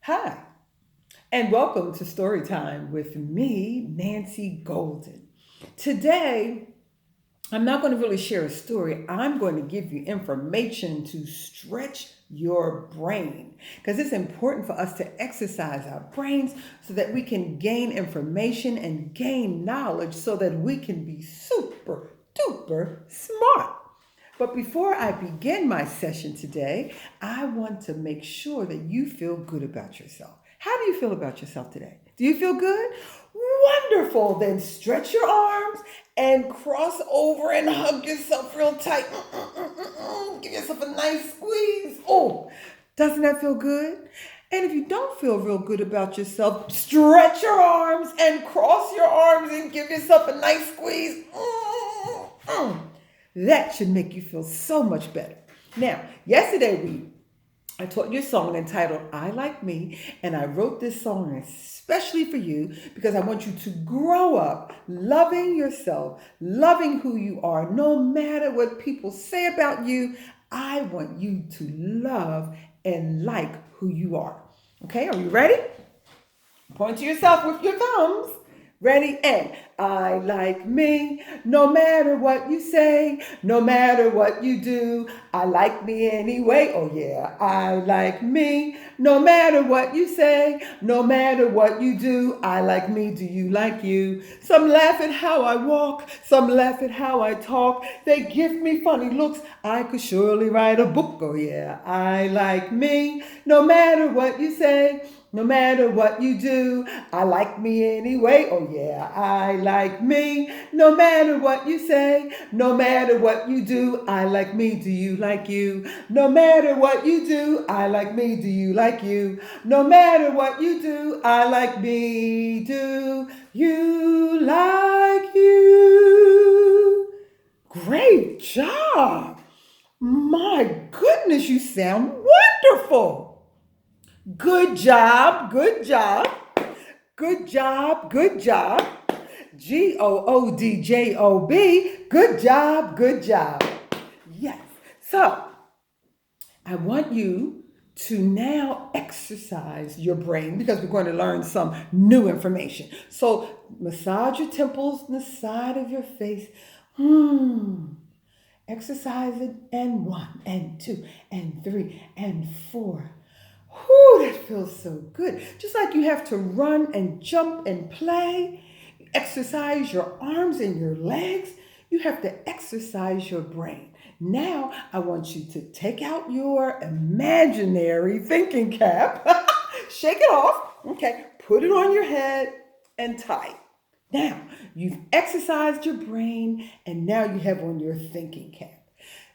Hi, and welcome to Storytime with me, Nancy Golden. Today, I'm not going to really share a story. I'm going to give you information to stretch your brain because it's important for us to exercise our brains so that we can gain information and gain knowledge so that we can be super duper smart. But before I begin my session today, I want to make sure that you feel good about yourself. How do you feel about yourself today? Do you feel good? Wonderful. Then stretch your arms and cross over and hug yourself real tight. Give yourself a nice squeeze. Oh, doesn't that feel good? And if you don't feel real good about yourself, stretch your arms and cross your arms and give yourself a nice squeeze. That should make you feel so much better. Now, yesterday I taught you a song entitled I Like Me, and I wrote this song especially for you because I want you to grow up loving yourself, loving who you are, no matter what people say about you. I want you to love and like who you are. Okay, are you ready? Point to yourself with your thumbs. Ready? And I like me, no matter what you say, no matter what you do. I like me anyway. Oh, yeah. I like me, no matter what you say, no matter what you do. I like me. Do you like you? Some laugh at how I walk, some laugh at how I talk. They give me funny looks. I could surely write a book. Oh, yeah. I like me, no matter what you say. No matter what you do, I like me anyway. Oh, yeah, I like me. No matter what you say, no matter what you do, I like me. Do you like you? No matter what you do, I like me. Do you like you? No matter what you do, I like me. Do you like you? Great job. My goodness, you sound wonderful. Good job, good job, good job, good job. GOODJOB, good job, good job. Yes. So I want you to now exercise your brain because we're going to learn some new information. So massage your temples and the side of your face. Hmm. Exercise it, and one, and two, and three, and four. Whew, that feels so good. Just like you have to run and jump and play, exercise your arms and your legs, you have to exercise your brain. Now, I want you to take out your imaginary thinking cap, shake it off, okay, put it on your head and tie it. Now, you've exercised your brain and now you have on your thinking cap.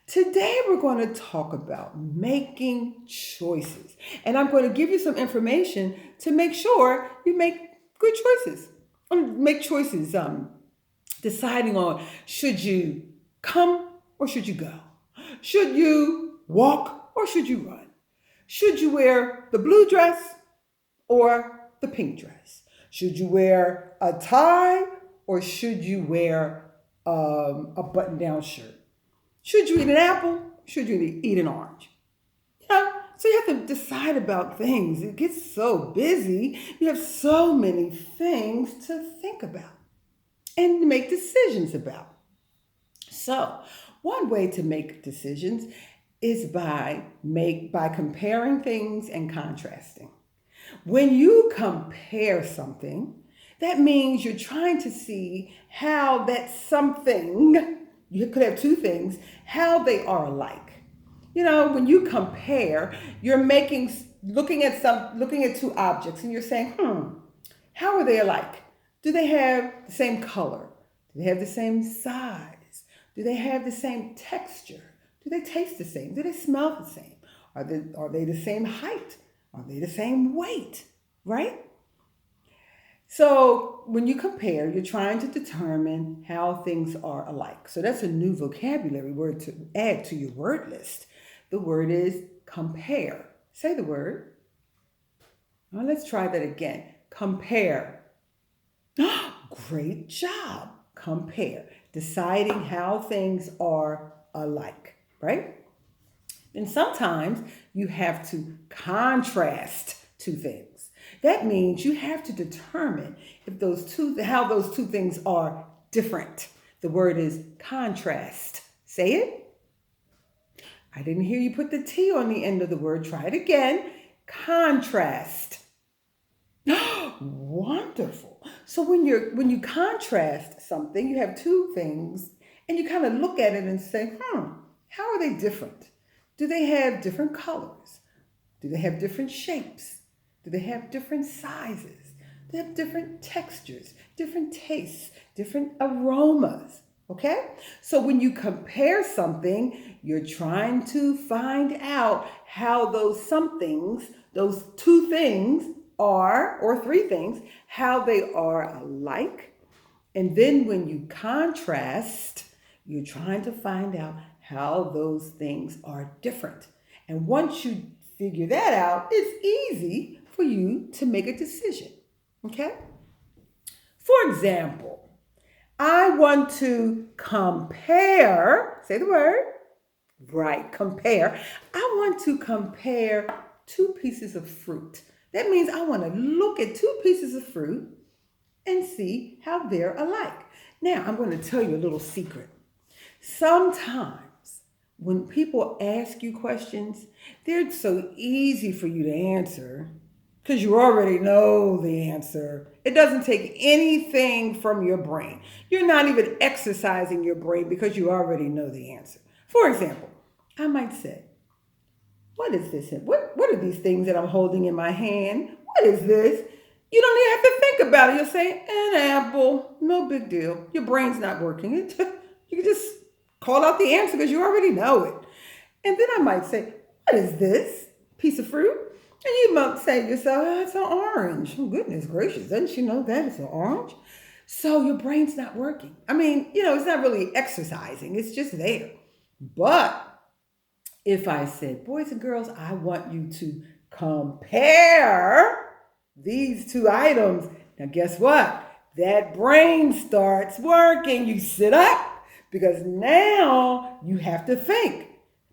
Today, we're going to talk about making choices. And I'm going to give you some information to make sure you make good choices. Make choices, deciding on should you come or should you go? Should you walk or should you run? Should you wear the blue dress or the pink dress? Should you wear a tie or should you wear a button down shirt? Should you eat an apple? Should you eat an orange? Yeah. So you have to decide about things. It gets so busy. You have so many things to think about and make decisions about. So, one way to make decisions is by comparing things and contrasting. When you compare something, that means you're trying to see how that something, you could have two things, how they are alike. You know, when you compare, you're looking at two objects and you're saying, how are they alike? Do they have the same color? Do they have the same size? Do they have the same texture? Do they taste the same? Do they smell the same? Are they the same height? Are they the same weight? Right? So when you compare, you're trying to determine how things are alike. So that's a new vocabulary word to add to your word list. The word is compare. Say the word. Now let's try that again. Compare. Great job. Compare. Deciding how things are alike, right? And sometimes you have to contrast two things. That means you have to determine if how those two things are different. The word is contrast. Say it. I didn't hear you put the T on the end of the word. Try it again. Contrast. Wonderful. So when you contrast something, you have two things, and you kind of look at it and say, how are they different? Do they have different colors? Do they have different shapes? Do they have different sizes? Do they have different textures, different tastes, different aromas? Okay? So when you compare something, you're trying to find out how those two things are, or three things, how they are alike. And then when you contrast, you're trying to find out how those things are different. And once you figure that out, it's easy for you to make a decision. Okay? For example, I want to compare, say the word, right, compare. I want to compare two pieces of fruit. That means I want to look at two pieces of fruit and see how they're alike. Now, I'm going to tell you a little secret. Sometimes when people ask you questions, they're so easy for you to answer because you already know the answer. It doesn't take anything from your brain. You're not even exercising your brain because you already know the answer. For example, I might say, what is this? What are these things that I'm holding in my hand? What is this? You don't even have to think about it. You'll say, an apple. No big deal. Your brain's not working. You can just call out the answer because you already know it. And then I might say, what is this piece of fruit? And you might say to yourself, it's an orange. Oh, goodness gracious. Doesn't she know that it's an orange? So your brain's not working. I mean, it's not really exercising. It's just there. But if I said, boys and girls, I want you to compare these two items. Now, guess what? That brain starts working. You sit up because now you have to think.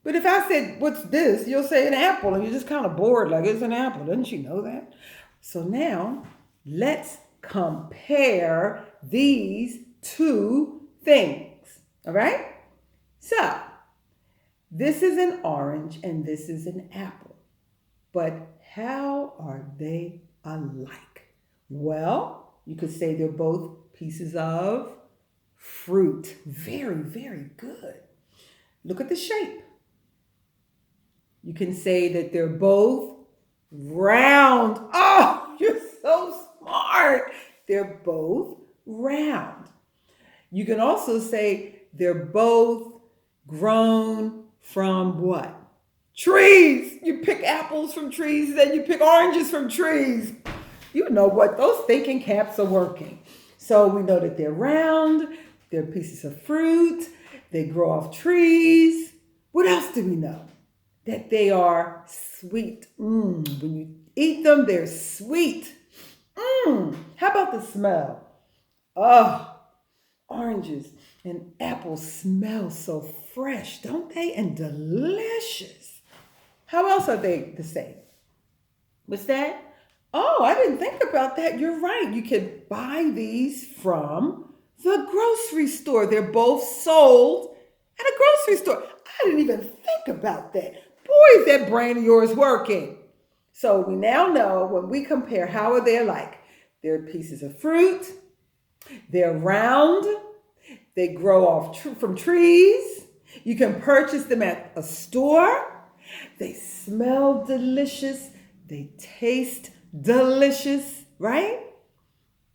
But if I said, what's this? You'll say an apple, and you're just kind of bored, like it's an apple. Doesn't she know that? So now let's compare these two things. All right? So this is an orange and this is an apple. But how are they alike? Well, you could say they're both pieces of fruit. Very, very good. Look at the shape. You can say that they're both round. Oh, you're so smart. They're both round. You can also say they're both grown from what? Trees. You pick apples from trees, then you pick oranges from trees. You know what? Those thinking caps are working. So we know that they're round, they're pieces of fruit, they grow off trees. What else do we know? That they are sweet. When you eat them, they're sweet. How about the smell? Oh, oranges and apples smell so fresh, don't they? And delicious. How else are they the same? What's that? Oh, I didn't think about that. You're right. You can buy these from the grocery store. They're both sold at a grocery store. I didn't even think about that. Boy, is that brain of yours working. So we now know when we compare, how are they alike? They're pieces of fruit. They're round. They grow off from trees. You can purchase them at a store. They smell delicious. They taste delicious, right?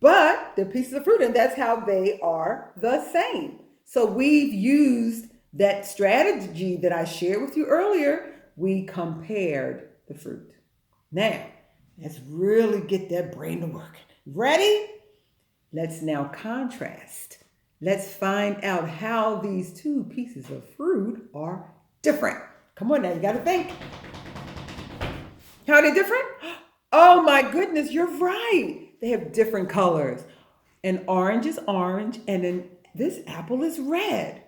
But they're pieces of fruit, and that's how they are the same. So we've used that strategy that I shared with you earlier. We compared the fruit. Now, let's really get that brain to work. Ready? Let's now contrast. Let's find out how these two pieces of fruit are different. Come on now, you got to think. How are they different? Oh my goodness, you're right. They have different colors. An orange is orange, and then this apple is red.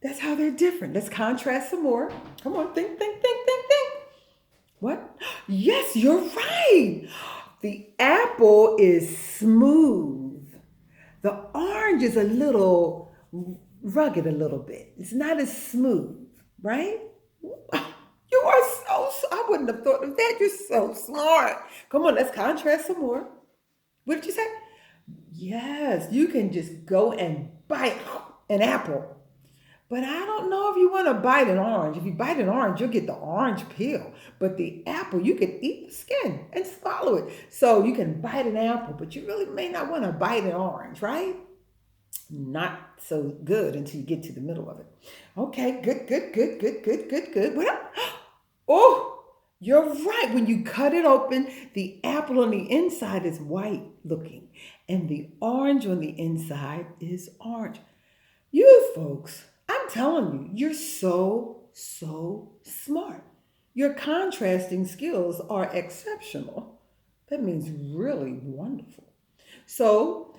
That's how they're different. Let's contrast some more. Come on, think. What? Yes, you're right. The apple is smooth. The orange is a little rugged, a little bit. It's not as smooth, right? You are I wouldn't have thought of that. You're so smart. Come on, let's contrast some more. What did you say? Yes, you can just go and bite an apple. But I don't know if you want to bite an orange. If you bite an orange, you'll get the orange peel. But the apple, you can eat the skin and swallow it. So you can bite an apple, but you really may not want to bite an orange, right? Not so good until you get to the middle of it. Okay, good, good, good, good, good, good, good. What up? Oh, you're right. When you cut it open, the apple on the inside is white looking, and the orange on the inside is orange. You folks, I'm telling you, you're so smart. Your contrasting skills are exceptional. That means really wonderful. So,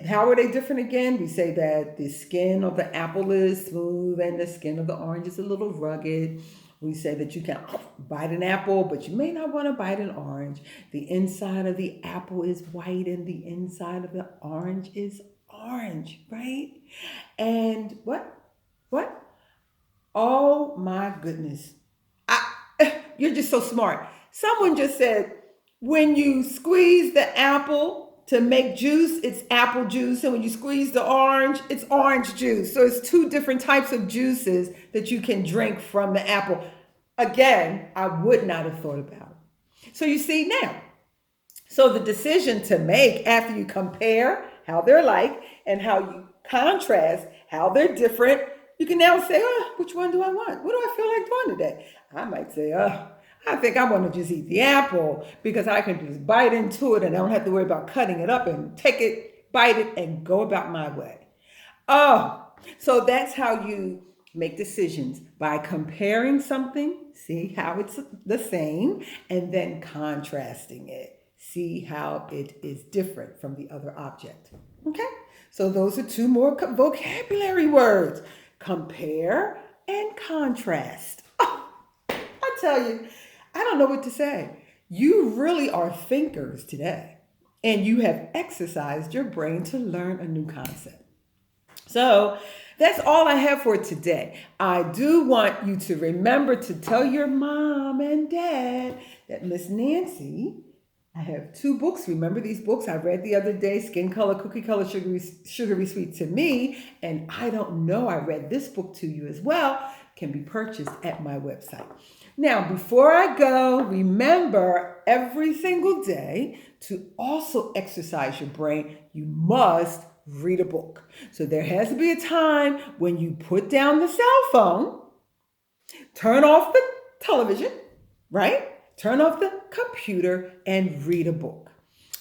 how are they different again? We say that the skin of the apple is smooth and the skin of the orange is a little rugged. We say that you can bite an apple, but you may not want to bite an orange. The inside of the apple is white and the inside of the orange is orange, right? And what? What? Oh my goodness. I, you're just so smart. Someone just said when you squeeze the apple to make juice, it's apple juice. And when you squeeze the orange, it's orange juice. So it's two different types of juices that you can drink from the apple. Again, I would not have thought about it. So you see now, so the decision to make after you compare how they're like and how you contrast how they're different, you can now say, oh, which one do I want? What do I feel like doing today? I might say, oh, I think I want to just eat the apple because I can just bite into it and I don't have to worry about cutting it up and take it, bite it, and go about my way. Oh, so that's how you make decisions by comparing something, see how it's the same, and then contrasting it. See how it is different from the other object. Okay? So those are two more vocabulary words. Compare and contrast. Oh, I tell you, I don't know what to say. You really are thinkers today, and you have exercised your brain to learn a new concept. So that's all I have for today. I do want you to remember to tell your mom and dad that Miss Nancy, I have two books. Remember these books I read the other day, Skin Color, Cookie Color, Sugary Sweet to Me. And I don't know, I read this book to you as well. Can be purchased at my website. Now, before I go, remember every single day to also exercise your brain. You must read a book. So there has to be a time when you put down the cell phone, turn off the television, right? Turn off the computer and read a book.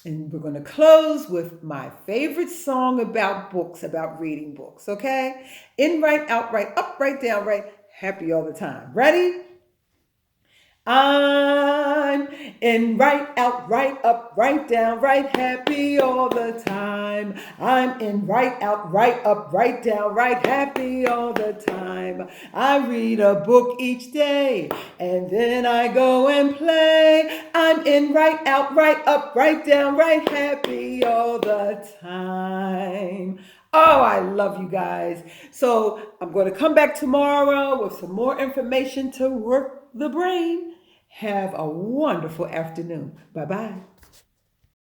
And we're going to close with my favorite song about books, about reading books, okay? In, right, out, right, up, right, down, right, happy all the time. Ready? I'm in, right, out, right, up, right, down, right, happy all the time. I'm in, right, out, right, up, right, down, right, happy all the time. I read a book each day and then I go and play. I'm in, right, out, right, up, right, down, right, happy all the time. Oh, I love you guys. So I'm going to come back tomorrow with some more information to work the brain. Have a wonderful afternoon. Bye-bye.